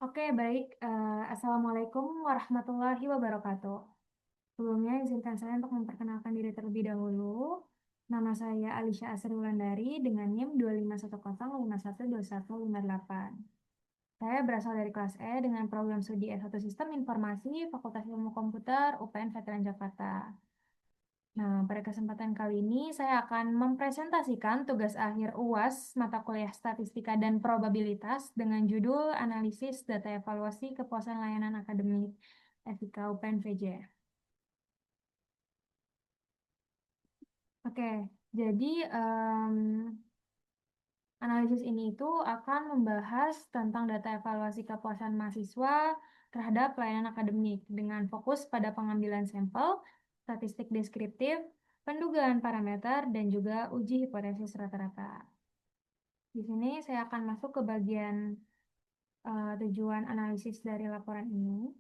Oke, baik. Assalamualaikum warahmatullahi wabarakatuh. Sebelumnya, izinkan saya untuk memperkenalkan diri terlebih dahulu. Nama saya Alisha Asri Wulandari dengan NIM 2510515125158. Saya berasal dari kelas E dengan program studi S1 Sistem Informasi Fakultas Ilmu Komputer UPN Veteran Jakarta. Nah, pada kesempatan kali ini saya akan mempresentasikan tugas akhir UAS mata kuliah Statistika dan Probabilitas dengan judul Analisis Data Evaluasi Kepuasan Layanan Akademik FIK UPN VJ. Oke, jadi analisis ini itu akan membahas tentang data evaluasi kepuasan mahasiswa terhadap pelayanan akademik dengan fokus pada pengambilan sampel, statistik deskriptif, pendugaan parameter, dan juga uji hipotesis rata-rata. Di sini saya akan masuk ke bagian tujuan analisis dari laporan ini.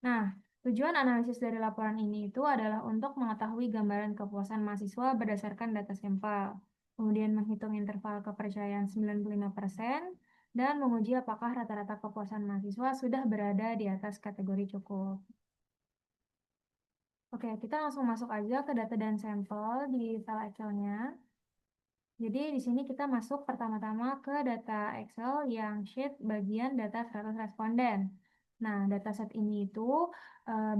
Nah, tujuan analisis dari laporan ini itu adalah untuk mengetahui gambaran kepuasan mahasiswa berdasarkan data sampel, kemudian menghitung interval kepercayaan 95%, dan menguji apakah rata-rata kepuasan mahasiswa sudah berada di atas kategori cukup. Oke, kita langsung masuk aja ke data dan sampel di file Excel-nya. Jadi di sini kita masuk pertama-tama ke data Excel yang sheet bagian data 100 responden. Nah, dataset ini itu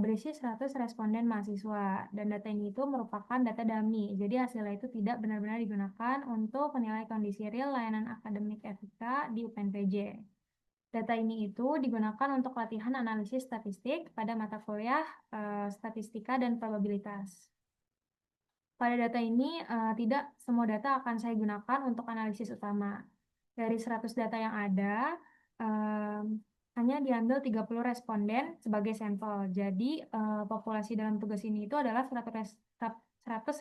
berisi 100 responden mahasiswa dan data ini itu merupakan data dummy. Jadi hasilnya itu tidak benar-benar digunakan untuk menilai kondisi real layanan akademik FIK di UPNPJ. Data ini itu digunakan untuk latihan analisis statistik pada mata kuliah statistika dan probabilitas. Pada data ini, tidak semua data akan saya gunakan untuk analisis utama. Dari 100 data yang ada, hanya diambil 30 responden sebagai sampel. Jadi, populasi dalam tugas ini itu adalah 100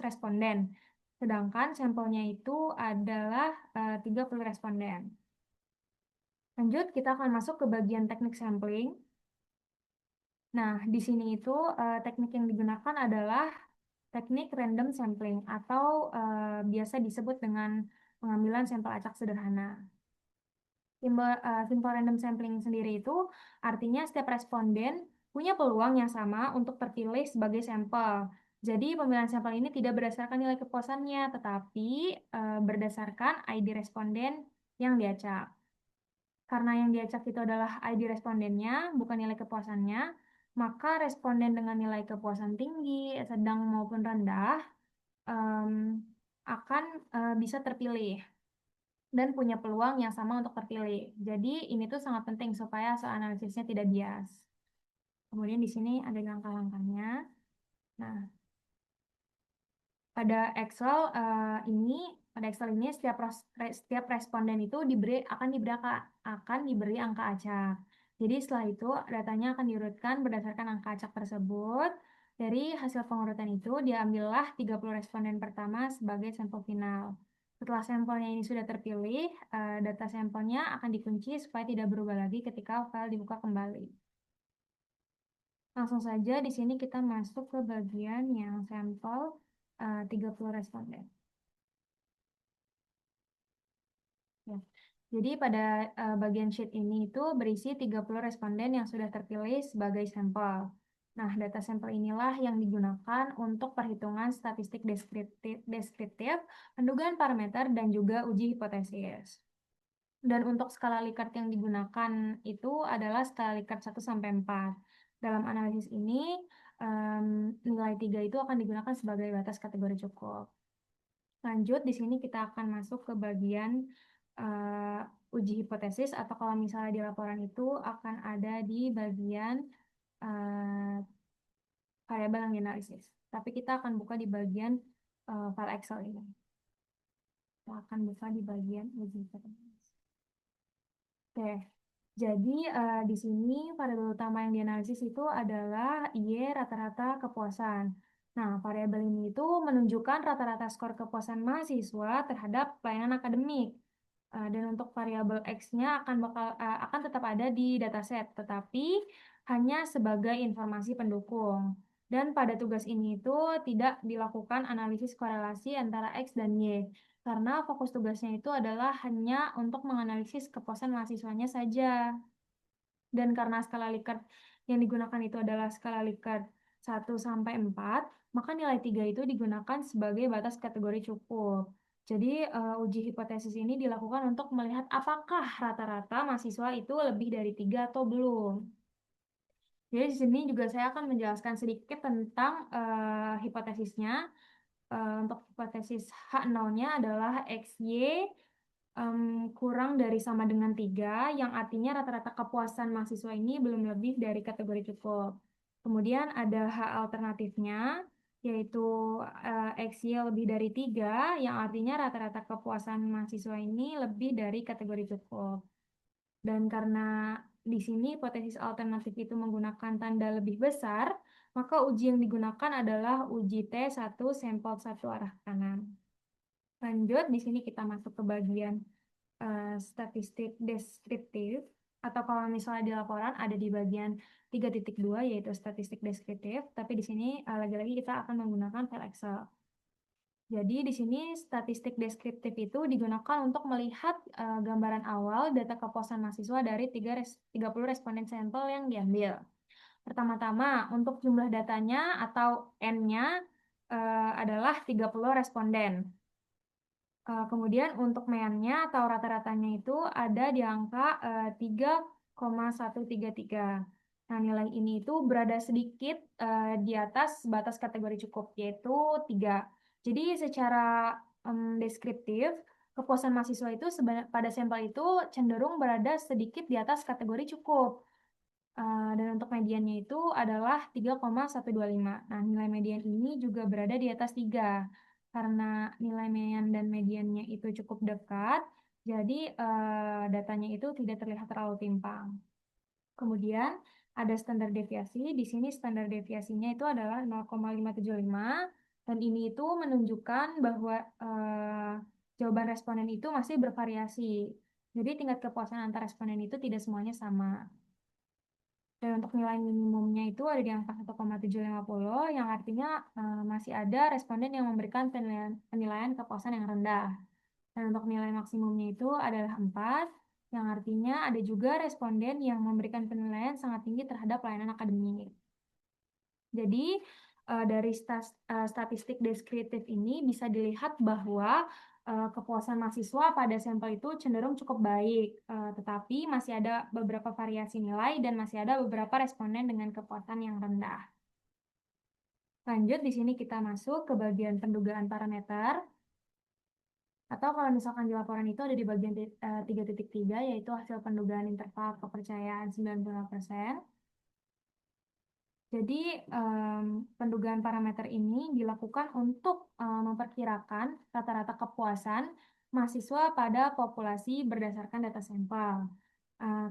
responden. Sedangkan sampelnya itu adalah 30 responden. Lanjut, kita akan masuk ke bagian teknik sampling. Nah, di sini itu teknik yang digunakan adalah teknik random sampling atau biasa disebut dengan pengambilan sampel acak sederhana. Simple random sampling sendiri itu artinya setiap responden punya peluang yang sama untuk terpilih sebagai sampel. Jadi pemilihan sampel ini tidak berdasarkan nilai kepuasannya, tetapi berdasarkan ID responden yang diacak. Karena yang diacak itu adalah ID respondennya, bukan nilai kepuasannya, maka responden dengan nilai kepuasan tinggi, sedang maupun rendah em, akan bisa terpilih dan punya peluang yang sama untuk terpilih. Jadi ini tuh sangat penting supaya soal analisisnya tidak bias. Kemudian di sini ada langkah-langkahnya. Nah, pada Excel ini, setiap responden itu akan diberi angka acak. Jadi setelah itu datanya akan diurutkan berdasarkan angka acak tersebut. Dari hasil pengurutan itu diambillah 30 responden pertama sebagai sampel final. Setelah sampelnya ini sudah terpilih, data sampelnya akan dikunci supaya tidak berubah lagi ketika file dibuka kembali. Langsung saja di sini kita masuk ke bagian yang sampel 30 responden. Ya. Jadi pada bagian sheet ini itu berisi 30 responden yang sudah terpilih sebagai sampel. Nah, data sampel inilah yang digunakan untuk perhitungan statistik deskriptif, pendugaan parameter, dan juga uji hipotesis. Dan untuk skala Likert yang digunakan itu adalah skala Likert 1 sampai 4. Dalam analisis ini, nilai 3 itu akan digunakan sebagai batas kategori cukup. Lanjut, di sini kita akan masuk ke bagian uji hipotesis, atau kalau misalnya di laporan itu akan ada di bagian variabel yang dianalisis. Tapi kita akan buka di bagian file Excel ini. Kita akan buka di bagian uji hipotesis. Oke, jadi di sini variabel utama yang dianalisis itu adalah Y rata-rata kepuasan. Nah, variabel ini itu menunjukkan rata-rata skor kepuasan mahasiswa terhadap pelayanan akademik. Dan untuk variabel X-nya akan tetap ada di dataset, tetapi hanya sebagai informasi pendukung. Dan pada tugas ini itu tidak dilakukan analisis korelasi antara X dan Y. karena fokus tugasnya itu adalah hanya untuk menganalisis kepuasan mahasiswanya saja. Dan karena skala Likert yang digunakan itu adalah skala Likert 1 sampai 4, maka nilai 3 itu digunakan sebagai batas kategori cukup. Jadi uji hipotesis ini dilakukan untuk melihat apakah rata-rata mahasiswa itu lebih dari 3 atau belum. Jadi di sini juga saya akan menjelaskan sedikit tentang hipotesisnya. Untuk hipotesis H0-nya adalah XY kurang dari sama dengan 3, yang artinya rata-rata kepuasan mahasiswa ini belum lebih dari kategori cukup. Kemudian ada H alternatifnya, yaitu XY lebih dari 3, yang artinya rata-rata kepuasan mahasiswa ini lebih dari kategori cukup. Dan karena di sini hipotesis alternatif itu menggunakan tanda lebih besar, maka uji yang digunakan adalah uji T1 sampel 1 arah kanan. Lanjut, di sini kita masuk ke bagian statistik deskriptif, atau kalau misalnya di laporan ada di bagian 3.2 yaitu statistik deskriptif, tapi di sini lagi-lagi kita akan menggunakan file Excel. Jadi di sini statistik deskriptif itu digunakan untuk melihat gambaran awal data kepuasan mahasiswa dari 30 responden sampel yang diambil. Pertama-tama, untuk jumlah datanya atau N-nya adalah 30 responden. Kemudian untuk mean-nya atau rata-ratanya itu ada di angka 3,133. Nah, nilai ini itu berada sedikit di atas batas kategori cukup, yaitu 3. Jadi secara deskriptif, kepuasan mahasiswa itu pada sampel itu cenderung berada sedikit di atas kategori cukup. Dan untuk mediannya itu adalah 3,125. Nah, nilai median ini juga berada di atas 3. Karena nilai median dan mediannya itu cukup dekat, jadi datanya itu tidak terlihat terlalu timpang. Kemudian ada standar deviasi. Di sini standar deviasinya itu adalah 0,575, dan ini itu menunjukkan bahwa jawaban responden itu masih bervariasi. Jadi tingkat kepuasan antar responden itu tidak semuanya sama. Dan untuk nilai minimumnya itu ada di angka 1,750, yang artinya masih ada responden yang memberikan penilaian kepuasan yang rendah. Dan untuk nilai maksimumnya itu adalah 4, yang artinya ada juga responden yang memberikan penilaian sangat tinggi terhadap pelayanan akademik. Jadi dari statistik deskriptif ini bisa dilihat bahwa kepuasan mahasiswa pada sampel itu cenderung cukup baik, tetapi masih ada beberapa variasi nilai dan masih ada beberapa responden dengan kepuasan yang rendah. Lanjut, di sini kita masuk ke bagian pendugaan parameter, atau kalau misalkan di laporan itu ada di bagian 3.3, yaitu hasil pendugaan interval kepercayaan 95%. Jadi pendugaan parameter ini dilakukan untuk memperkirakan rata-rata kepuasan mahasiswa pada populasi berdasarkan data sampel.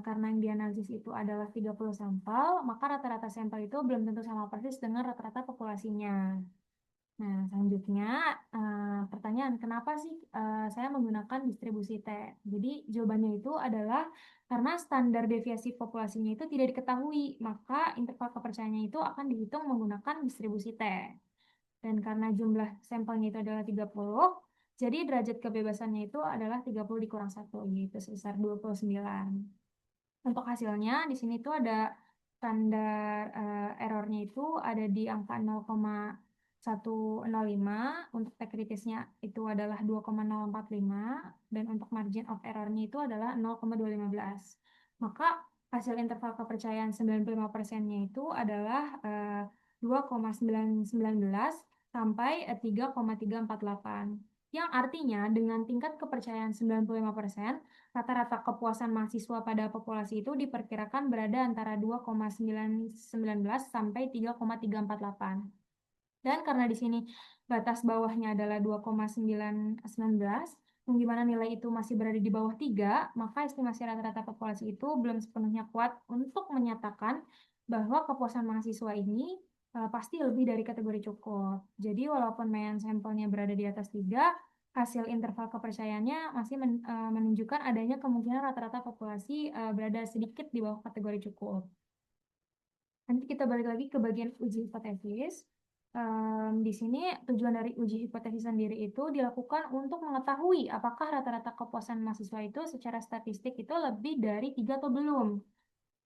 Karena yang dianalisis itu adalah 30 sampel, maka rata-rata sampel itu belum tentu sama persis dengan rata-rata populasinya. Nah, selanjutnya pertanyaan, kenapa sih saya menggunakan distribusi T? Jadi jawabannya itu adalah karena standar deviasi populasinya itu tidak diketahui, maka interval kepercayaannya itu akan dihitung menggunakan distribusi T. Dan karena jumlah sampelnya itu adalah 30, jadi derajat kebebasannya itu adalah 30 dikurang 1, yaitu sebesar 29. Untuk hasilnya, di sini tuh ada standar errornya itu ada di angka 0,105, untuk T kritisnya itu adalah 2,045, dan untuk margin of error-nya itu adalah 0,215. Maka hasil interval kepercayaan 95%-nya itu adalah 2,919 sampai 3,348. Yang artinya dengan tingkat kepercayaan 95%, rata-rata kepuasan mahasiswa pada populasi itu diperkirakan berada antara 2,919 sampai 3,348. Dan karena di sini batas bawahnya adalah 2,919, yang dimana nilai itu masih berada di bawah 3, maka estimasi rata-rata populasi itu belum sepenuhnya kuat untuk menyatakan bahwa kepuasan mahasiswa ini pasti lebih dari kategori cukup. Jadi walaupun mean sampelnya berada di atas 3, hasil interval kepercayaannya masih menunjukkan adanya kemungkinan rata-rata populasi berada sedikit di bawah kategori cukup. Nanti kita balik lagi ke bagian uji hipotesis. Di sini tujuan dari uji hipotesis sendiri itu dilakukan untuk mengetahui apakah rata-rata kepuasan mahasiswa itu secara statistik itu lebih dari 3 atau belum.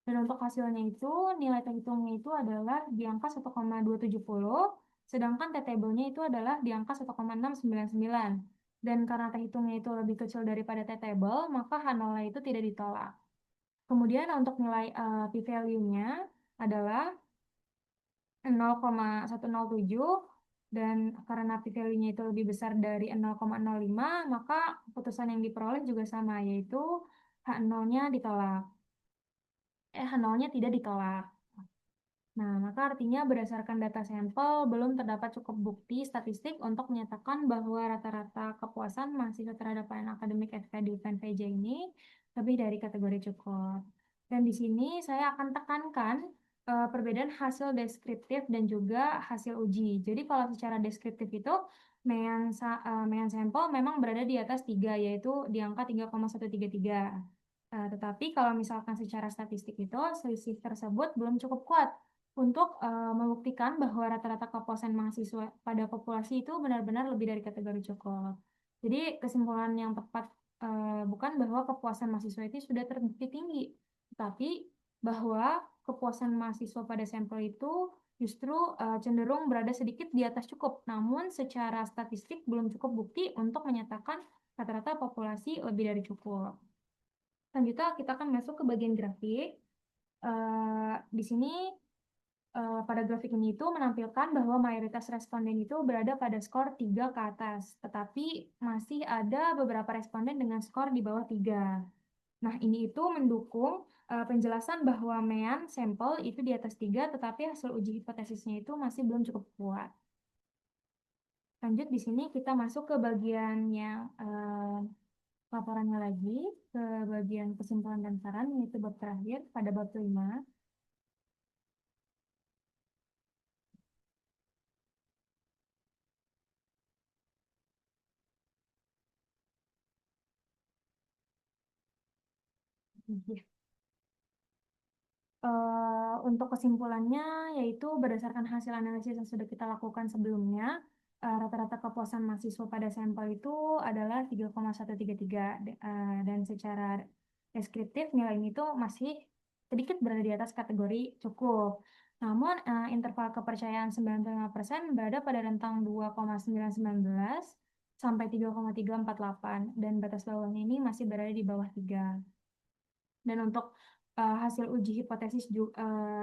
Dan untuk hasilnya itu, nilai terhitungnya itu adalah di angka 1,270, sedangkan T-table-nya itu adalah di angka 1,699. Dan karena terhitungnya itu lebih kecil daripada T-table, maka H0 itu tidak ditolak. Kemudian untuk nilai p-value-nya adalah 0,107, dan karena p-value-nya itu lebih besar dari 0,05, maka keputusan yang diperoleh juga sama, yaitu H0-nya ditolak. H0-nya tidak ditolak. Nah, maka artinya berdasarkan data sampel belum terdapat cukup bukti statistik untuk menyatakan bahwa rata-rata kepuasan mahasiswa terhadap pelayanan akademik FK di UPNVJ ini lebih dari kategori cukup. Dan di sini saya akan tekankan perbedaan hasil deskriptif dan juga hasil uji. Jadi kalau secara deskriptif itu mean sampel memang berada di atas 3, yaitu di angka 3,133. Tetapi kalau misalkan secara statistik itu selisih tersebut belum cukup kuat untuk membuktikan bahwa rata-rata kepuasan mahasiswa pada populasi itu benar-benar lebih dari kategori cukup. Jadi kesimpulan yang tepat bukan bahwa kepuasan mahasiswa itu sudah terbukti tinggi, tetapi bahwa kepuasan mahasiswa pada sampel itu justru cenderung berada sedikit di atas cukup, namun secara statistik belum cukup bukti untuk menyatakan rata-rata populasi lebih dari cukup. Selanjutnya kita akan masuk ke bagian grafik. Di sini pada grafik ini itu menampilkan bahwa mayoritas responden itu berada pada skor 3 ke atas, tetapi masih ada beberapa responden dengan skor di bawah 3. Nah, ini itu mendukung penjelasan bahwa mean sampel itu di atas 3, tetapi hasil uji hipotesisnya itu masih belum cukup kuat. Lanjut, di sini kita masuk ke bagian yang laporannya lagi, ke bagian kesimpulan dan saran, yaitu bab terakhir pada bab 5. Untuk kesimpulannya, yaitu berdasarkan hasil analisis yang sudah kita lakukan sebelumnya, rata-rata kepuasan mahasiswa pada sampel itu adalah 3,133, dan secara deskriptif nilai ini tuh masih sedikit berada di atas kategori cukup. Namun interval kepercayaan 95% berada pada rentang 2,919 sampai 3,348, dan batas bawahnya ini masih berada di bawah 3. Dan untuk hasil uji hipotesis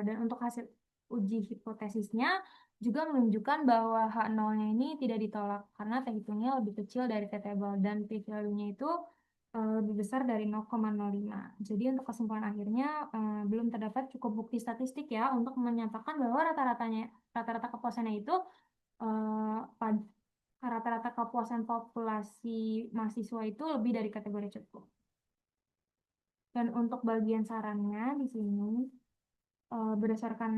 dan untuk hasil uji hipotesisnya juga menunjukkan bahwa H0-nya ini tidak ditolak karena terhitungnya lebih kecil dari T-table dan p-value-nya itu lebih besar dari 0,05. Jadi untuk kesimpulan akhirnya belum terdapat cukup bukti statistik ya untuk menyatakan bahwa rata-rata kepuasannya itu rata-rata kepuasan populasi mahasiswa itu lebih dari kategori cukup. Dan untuk bagian sarannya di sini, berdasarkan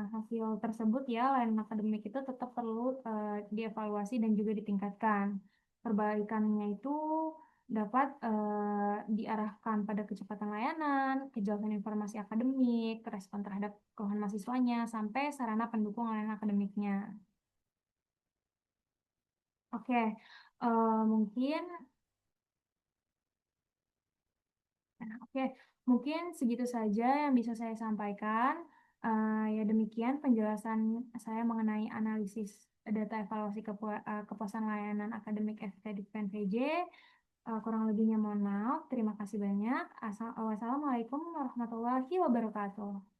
hasil tersebut ya, layanan akademik itu tetap perlu dievaluasi dan juga ditingkatkan. Perbaikannya itu dapat diarahkan pada kecepatan layanan, kejelasan informasi akademik, respon terhadap keluhan mahasiswanya, sampai sarana pendukung layanan akademiknya. Oke, mungkin Oke, mungkin segitu saja yang bisa saya sampaikan. Ya demikian penjelasan saya mengenai analisis data evaluasi kepuasan layanan akademik FK di PNVJ. Kurang lebihnya mohon maaf. Terima kasih banyak. Wassalamualaikum warahmatullahi wabarakatuh.